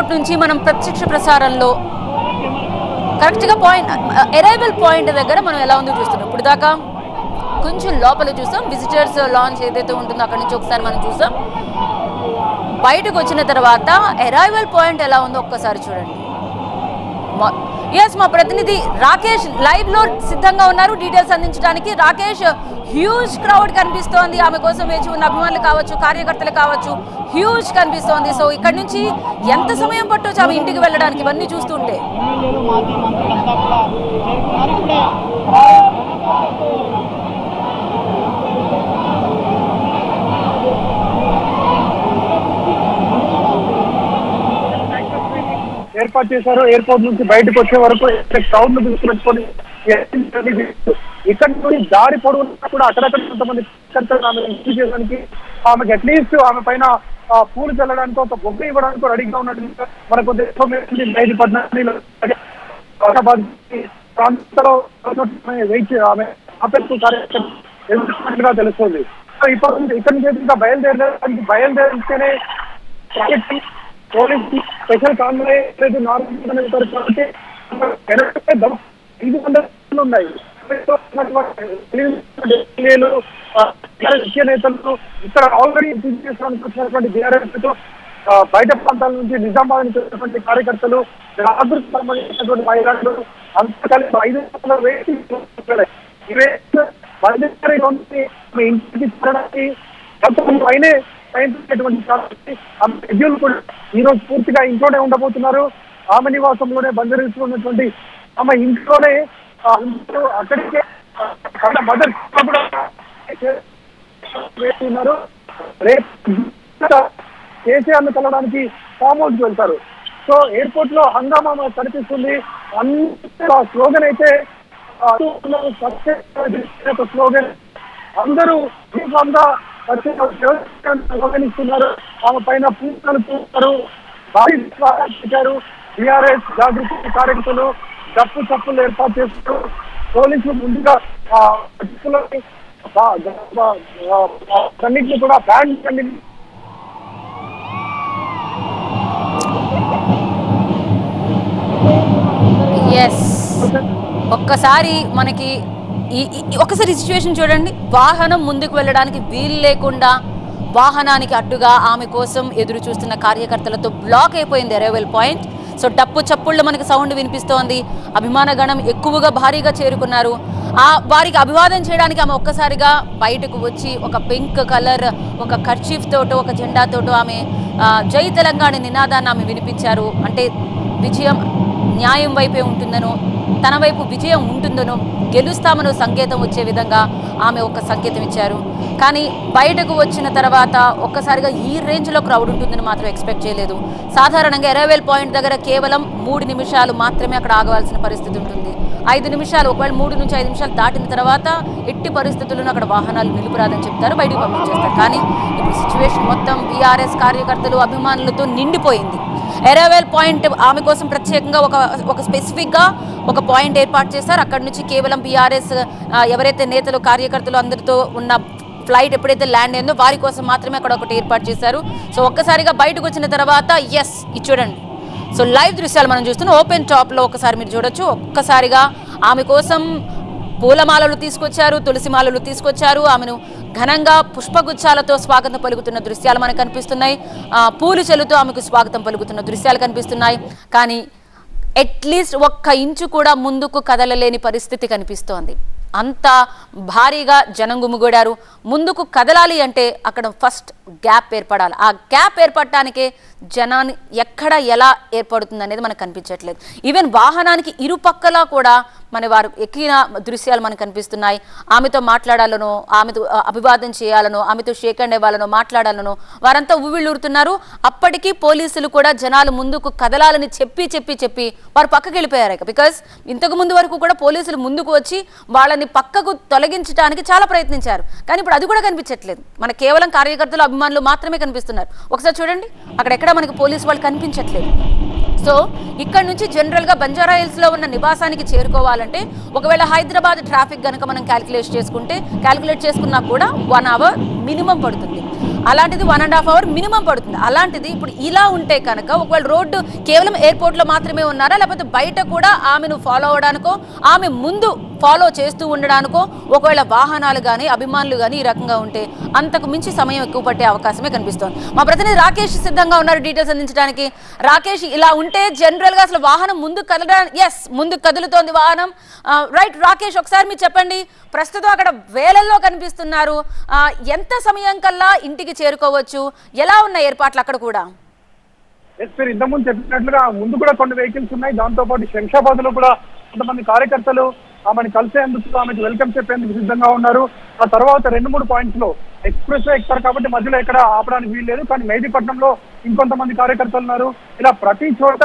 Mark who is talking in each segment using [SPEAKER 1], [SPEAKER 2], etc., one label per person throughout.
[SPEAKER 1] Airport నుంచి మనం ప్రత్యక్ష ప్రసారంలో కరెక్ట్గా అరైవల్ పాయింట్ దగ్గర మనం ఎలా ఉందో చూస్తున్నాం. ఇప్పుడు దాకా కొంచెం లోపల చూసాం, విజిటర్స్ లాంచ్ ఏదైతే ఉంటుందో అక్కడి నుంచి ఒకసారి మనం చూసాం. బయటకు వచ్చిన తర్వాత అరైవల్ పాయింట్ ఎలా ఉందో ఒక్కసారి చూడండి. మా ప్రతినిధి రాకేష్ లైవ్ లో సిద్ధంగా ఉన్నారు డీటెయిల్స్ అందించడానికి. రాకేష్, హ్యూజ్ క్రౌడ్ కనిపిస్తోంది, ఆమె కోసం వేచి ఉన్న అభిమానులు కావచ్చు, కార్యకర్తలు కావచ్చు, హ్యూజ్ కనిపిస్తోంది. సో ఇక్కడ నుంచి ఎంత సమయం పట్టొచ్చు ఆమె ఇంటికి వెళ్ళడానికి ఇవన్నీ చూస్తుంటే?
[SPEAKER 2] ఏర్పాటు చేశారు. ఎయిర్పోర్ట్ నుంచి బయటకు వచ్చే వరకు క్రౌడ్ ను తీసుకుని ఇక్కడ నుండి దారి పొడవునా కూడా అక్కడక్కడ కొంతమంది ఆమె ఇంటి చేయడానికి, ఆమెకి అట్లీస్ట్ ఆమె పైన పూలు చల్లడానికి ఒక బొగ్గ ఇవ్వడానికి రెడీగా ఉన్నట్టు మనకు ప్రాంతంలో ఆమె ఆపేస్తూ కార్యక్రమంగా తెలుస్తుంది. ఇక్కడ నుంచి ఇంకా బయలుదేరితేనే పోలీస్ స్పెషల్ కాన్వాయ్ కాబట్టి 500 ఉన్నాయి. ముఖ్య నేతలు ఇక్కడ ఆల్రెడీ వచ్చినటువంటి బీఆర్ఎస్ తో బయట ప్రాంతాల నుంచి నిజామాబాద్ నుంచి వచ్చినటువంటి కార్యకర్తలు, రాజుకు సంబంధించినటువంటి మహిళలు అంతా కలిసి 500 ఇంటికి తినడానికి పైనే షెడ్యూల్ కూడా ఈ రోజు పూర్తిగా ఇంట్లోనే ఉండబోతున్నారు. ఆమె నివాసంలోనే బందరిస్తున్నటువంటి ఆమె ఇంట్లోనే అక్కడికే మదర్ కూడా వేస్తున్నారు. రేపు కేసీఆర్ ను కలవడానికి ఫామ్ హౌస్ వెళ్తారు. సో ఎయిర్పోర్ట్ లో హంగామా కనిపిస్తుంది. అంత స్లోగన్ అయితే స్లోగన్ అందరూ గమనిస్తున్నారు. ఆమె పైన పూజలు చూస్తారు, భారీ పెట్టారు. టీఆర్ఎస్ జాగృతి కార్యకర్తలు చప్పులు ఏర్పాటు చేస్తారు. పోలీసులు ముందుగా అన్నింటినీ కూడా బ్యాండ్
[SPEAKER 1] ఒక్కసారి మనకి ఒకసారి సిచ్యువేషన్ చూడండి. వాహనం ముందుకు వెళ్ళడానికి వీలు లేకుండా వాహనానికి అడ్డుగా ఆమె కోసం ఎదురు చూస్తున్న కార్యకర్తలతో బ్లాక్ అయిపోయింది అరైవల్ పాయింట్. సో డప్పు చప్పుళ్ళు మనకి సౌండ్ వినిపిస్తోంది. అభిమాన గణం ఎక్కువగా భారీగా చేరుకున్నారు. వారికి అభివాదం చేయడానికి ఆమె ఒక్కసారిగా బయటకు వచ్చి ఒక పింక్ కలర్ ఒక కర్చీఫ్ తోటో ఒక జెండాతోటో ఆమె జై తెలంగాణ నినాదాన్ని ఆమె వినిపించారు. అంటే విజయం న్యాయం వైపే ఉంటుందనో, తన వైపు విజయం ఉంటుందనో, గెలుస్తామనో సంకేతం వచ్చే విధంగా ఆమె ఒక సంకేతం ఇచ్చారు. కానీ బయటకు వచ్చిన తర్వాత ఒక్కసారిగా ఈ రేంజ్లో క్రౌడ్ ఉంటుందని మాత్రం ఎక్స్పెక్ట్ చేయలేదు. సాధారణంగా అరైవల్ పాయింట్ దగ్గర కేవలం 3 నిమిషాలు మాత్రమే అక్కడ ఆగవలసిన పరిస్థితి ఉంటుంది. 5 నిమిషాలు, ఒకవేళ 3 నుంచి 5 నిమిషాలు దాటిన తర్వాత ఎట్టి పరిస్థితులను అక్కడ వాహనాలు నిలుపురాదని చెప్తారు, బయటకు పంపించేస్తారు. కానీ ఇప్పుడు సిచ్యువేషన్ మొత్తం బీఆర్ఎస్ కార్యకర్తలు అభిమానులతో నిండిపోయింది. అరైవల్ పాయింట్ ఆమె కోసం ప్రత్యేకంగా ఒక స్పెసిఫిక్గా ఒక పాయింట్ ఏర్పాటు చేస్తారు. అక్కడి నుంచి కేవలం బీఆర్ఎస్ ఎవరైతే నేతలు కార్యకర్తలు అందరితో ఉన్న ఫ్లైట్ ఎప్పుడైతే ల్యాండ్ అయిందో వారి కోసం మాత్రమే అక్కడ ఒకటి ఏర్పాటు చేశారు. సో ఒక్కసారిగా బయటకు వచ్చిన తర్వాత ఇది చూడండి. సో లైవ్ దృశ్యాలు మనం చూస్తున్నాం. ఓపెన్ టాప్లో ఒకసారి మీరు చూడొచ్చు. ఒక్కసారిగా ఆమె కోసం పూలమాలలు తీసుకొచ్చారు, తులసిమాలలు తీసుకొచ్చారు. ఆమెను ఘనంగా పుష్పగుచ్చాలతో స్వాగతం పలుకుతున్న దృశ్యాలు మనకు కనిపిస్తున్నాయి. పూలు చెల్లుతో ఆమెకు స్వాగతం పలుకుతున్న దృశ్యాలు కనిపిస్తున్నాయి. కానీ అట్లీస్ట్ 1 ఇంచు కూడా ముందుకు కదలలేని పరిస్థితి కనిపిస్తోంది. అంత భారీగా జనం గుమిగూడారు. ముందుకు కదలాలి అంటే అక్కడ ఫస్ట్ గ్యాప్ ఏర్పడాలి. ఆ గ్యాప్ ఏర్పడటానికే జనాన్ని ఎక్కడ ఎలా ఏర్పడుతుంది అనేది మనకు కనిపించట్లేదు. ఈవెన్ వాహనానికి ఇరుపక్కలా కూడా వారు ఎక్కిన దృశ్యాలు మనకు కనిపిస్తున్నాయి. ఆమెతో మాట్లాడాలనో, ఆమెతో అభివాదం చేయాలనో, ఆమెతో షేక్ హ్యాండ్ ఇవ్వాలనో, మాట్లాడాలనో వారంతా ఉవ్విళ్ళూరుతున్నారు. అప్పటికీ పోలీసులు కూడా జనాలు ముందుకు కదలాలని చెప్పి వారు పక్కకి వెళ్ళిపోయారు. బికాస్ ఇంతకు ముందు వరకు కూడా పోలీసులు ముందుకు వచ్చి వాళ్ళని పక్కకు తొలగించడానికి చాలా ప్రయత్నించారు. కానీ ఇప్పుడు అది కూడా కనిపించట్లేదు. మన కేవలం కార్యకర్తలు అభిమానులు మాత్రమే కనిపిస్తున్నారు. ఒకసారి చూడండి, అక్కడెక్కడ మనకి పోలీసు వాళ్ళు కనిపించట్లేదు. సో ఇక్కడ నుంచి జనరల్గా బంజారా హిల్స్లో ఉన్న నివాసానికి చేరుకోవాలంటే ఒకవేళ హైదరాబాద్ ట్రాఫిక్ కనుక మనం క్యాలిక్యులేట్ చేసుకున్నా కూడా 1 అవర్ మినిమం పడుతుంది. అలాంటిది 1.5 అవర్ మినిమం పడుతుంది. అలాంటిది ఇప్పుడు ఇలా ఉంటే కనుక ఒకవేళ రోడ్డు కేవలం ఎయిర్పోర్ట్లో మాత్రమే ఉన్నారా, లేకపోతే బయట కూడా ఆమెను ఫాలో అవడానికో ఆమె ముందు ఫాలో చేస్తూ ఉండడానికో ఒకవేళ వాహనాలు కానీ అభిమానులు కానీ ఈ రకంగా ఉంటే అంతకు మించి సమయం ఎక్కువ పట్టే అవకాశమే కనిపిస్తోంది. మా ప్రతినిధి రాకేష్ సిద్ధంగా ఉన్నారు డీటెయిల్స్ అందించడానికి. రాకేష్, ఇలా ఉంటే జనరల్గా అసలు వాహనం ముందుకు కదలడానికి ముందుకు కదులుతోంది వాహనం. రైట్ రాకేష్, ఒకసారి మీరు చెప్పండి, ప్రస్తుతం అక్కడ వేలల్లో కనిపిస్తున్నారు, ఎంత సమయం కల్లా ఇంటికి చేరుకోవచ్చు, ఎలా ఉన్నాయి ఏర్పాట్లు అక్కడ కూడా?
[SPEAKER 2] మీరు ఇంతకుముందు చెప్పినట్లుగా ముందు కూడా కొన్ని వెహికల్స్ ఉన్నాయి. దాంతోపాటు శంషాబాద్ లో కూడా కొంతమంది కార్యకర్తలు ఆమెను కలిసేందుకు ఆమెకు వెల్కమ్ చెప్పేందుకు సిద్ధంగా ఉన్నారు. ఆ తర్వాత 2-3 పాయింట్స్ లో ఎక్స్ప్రెస్ వే ఎక్కుతారు కాబట్టి మధ్యలో ఎక్కడ ఆపడానికి వీల్లేదు. కానీ మెహదీపట్నంలో ఇంకొంతమంది కార్యకర్తలు ఉన్నారు. ఇలా ప్రతి చోట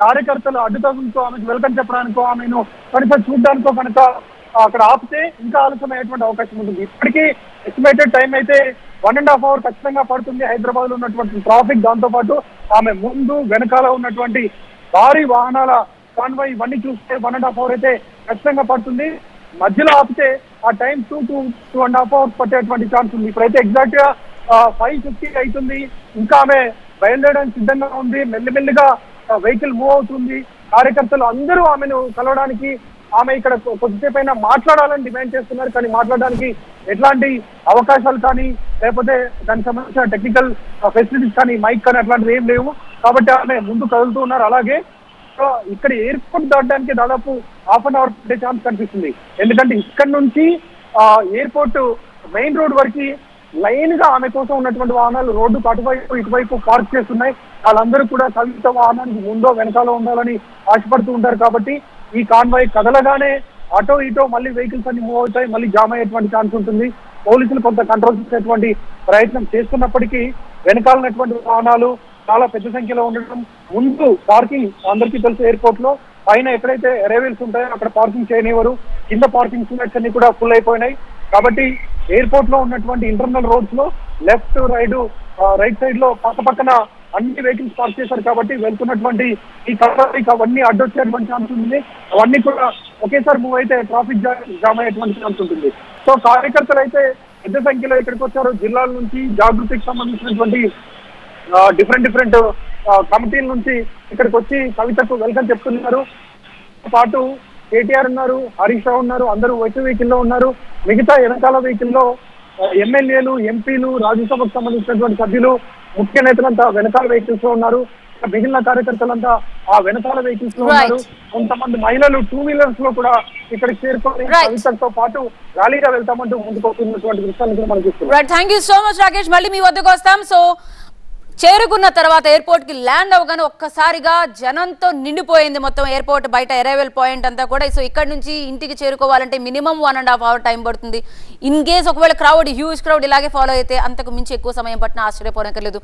[SPEAKER 2] కార్యకర్తలు అడ్డుతగులతో ఆమెకు వెల్కమ్ చెప్పడానికో ఆమెను కనుక చూడడానికో కనుక అక్కడ ఆపితే ఇంకా ఆలస్యం అయ్యేటువంటి అవకాశం ఉంటుంది. ఇప్పటికీ ఎస్టిమేటెడ్ టైం అయితే 1.5 అవర్ ఖచ్చితంగా పడుతుంది. హైదరాబాద్ లో ఉన్నటువంటి ట్రాఫిక్, దాంతో పాటు ఆమె ముందు వెనకాల ఉన్నటువంటి భారీ వాహనాల కాన్వాయ్ ఇవన్నీ చూస్తే 1.5 అవర్ అయితే ఖచ్చితంగా పడుతుంది. మధ్యలో ఆపితే ఆ టైం 2-2.5 అవర్స్ పట్టేటువంటి ఛాన్స్ ఉంది. ఇప్పుడైతే ఎగ్జాక్ట్ గా 5:50 అవుతుంది. ఇంకా ఆమె బయలుదేరడానికి సిద్ధంగా ఉంది. మెల్లిమెల్లిగా వెహికల్ మూవ్ అవుతుంది. కార్యకర్తలు అందరూ ఆమెను కలవడానికి, ఆమె ఇక్కడ కొద్దిసేపు అయినా మాట్లాడాలని డిమాండ్ చేస్తున్నారు. కానీ మాట్లాడడానికి ఎట్లాంటి అవకాశాలు కానీ లేకపోతే దానికి సంబంధించిన టెక్నికల్ ఫెసిలిటీస్ కానీ మైక్ కానీ అట్లాంటివి ఏం లేవు. కాబట్టి ఆమె ముందు కదులుతూ ఉన్నారు. అలాగే ఇక్కడ ఎయిర్పోర్ట్ దాటడానికి దాదాపు 1/2 అవర్ పట్టే ఛాన్స్ కనిపిస్తుంది. ఎందుకంటే ఇక్కడ నుంచి ఎయిర్పోర్ట్ మెయిన్ రోడ్ వరకు లైన్ గా ఆమె కోసం ఉన్నటువంటి వాహనాలు రోడ్డు అటువైపు ఇటువైపు పార్క్ చేస్తున్నాయి. వాళ్ళందరూ కూడా కవిత వాహనానికి ముందో వెనకాల ఉండాలని ఆశపడుతూ ఉంటారు. కాబట్టి ఈ కాన్వాయ్ కదలగానే అటో ఇటో మళ్ళీ వెహికల్స్ అన్ని మూవ్ అవుతాయి, మళ్ళీ జామ్ అయ్యేటువంటి ఛాన్స్ ఉంటుంది. పోలీసులు కొంత కంట్రోల్ చేసేటువంటి ప్రయత్నం చేస్తున్నప్పటికీ వెనకాలన్నటువంటి వాహనాలు చాలా పెద్ద సంఖ్యలో ఉండడం, ముందు పార్కింగ్ అందరికీ తెలుసు ఎయిర్పోర్ట్ లో పైన ఎక్కడైతే అరైవల్స్ ఉంటాయో అక్కడ పార్కింగ్ చేయనివ్వరు. కింద పార్కింగ్ స్లాట్స్ అన్ని కూడా ఫుల్ అయిపోయినాయి. కాబట్టి ఎయిర్పోర్ట్ లో ఉన్నటువంటి ఇంటర్నల్ రోడ్స్ లో లెఫ్ట్ రైట్ సైడ్ లో పక్కన అన్ని వెహికల్స్ పార్క్ చేశారు. కాబట్టి వెళ్తున్నటువంటి ఈ ట్రాఫిక్ అవన్నీ అడ్డొచ్చేటువంటి ఛాన్స్ ఉంటుంది. అవన్నీ కూడా ఒకేసారి మూవ్ అయితే ట్రాఫిక్ జామ్ అయ్యేటువంటి ఛాన్స్ ఉంటుంది. సో కార్యకర్తలు అయితే పెద్ద సంఖ్యలో ఇక్కడికి వచ్చారు. జిల్లాల నుంచి జాగృతికి సంబంధించినటువంటి డిఫరెంట్ కమిటీల నుంచి ఇక్కడికి వచ్చి కవితకు వెల్కమ్ చెప్తున్నారు. పాటు కేటీఆర్ ఉన్నారు, హరీష్ రావు ఉన్నారు, అందరూ వచ్చే వెహికల్లో ఉన్నారు. మిగతా వెనకాల వెహికల్లో ఎమ్మెల్యేలు, ఎంపీలు, రాజ్యసభకు సంబంధించినటువంటి సభ్యులు, ముఖ్య నేతలంతా వెనకాల వెహికల్స్ లో ఉన్నారు. మిగిలిన కార్యకర్తలంతా ఆ వెనకాల వెహికల్స్ లో ఉన్నారు. కొంతమంది మహిళలు 2 వీలర్స్ లో కూడా ఇక్కడికి చేరుకొని కవితతో పాటు ర్యాలీగా వెళ్తామంటూ ముందుకు వస్తున్నటువంటి దృశ్యాన్ని కూడా మనకి ఇస్తున్నారు.
[SPEAKER 1] Thank you so much Rakesh, మళ్ళీ మీ వద్దకు వస్తాం. సో చేరుకున్న తర్వాత ఎయిర్పోర్ట్ కి ల్యాండ్ అవగానే ఒక్కసారిగా జనంతో నిండిపోయింది మొత్తం ఎయిర్పోర్ట్ బయట అరైవల్ పాయింట్ అంతా కూడా. సో ఇక్కడ నుంచి ఇంటికి చేరుకోవాలంటే మినిమం 1.5 అవర్ టైం పడుతుంది. ఇన్ కేస్ ఒకవేళ హ్యూజ్ క్రౌడ్ ఇలాగే ఫాలో అయితే అంతకు మించి ఎక్కువ సమయం పట్టిన ఆశ్చర్యపోనక్కర్లేదు.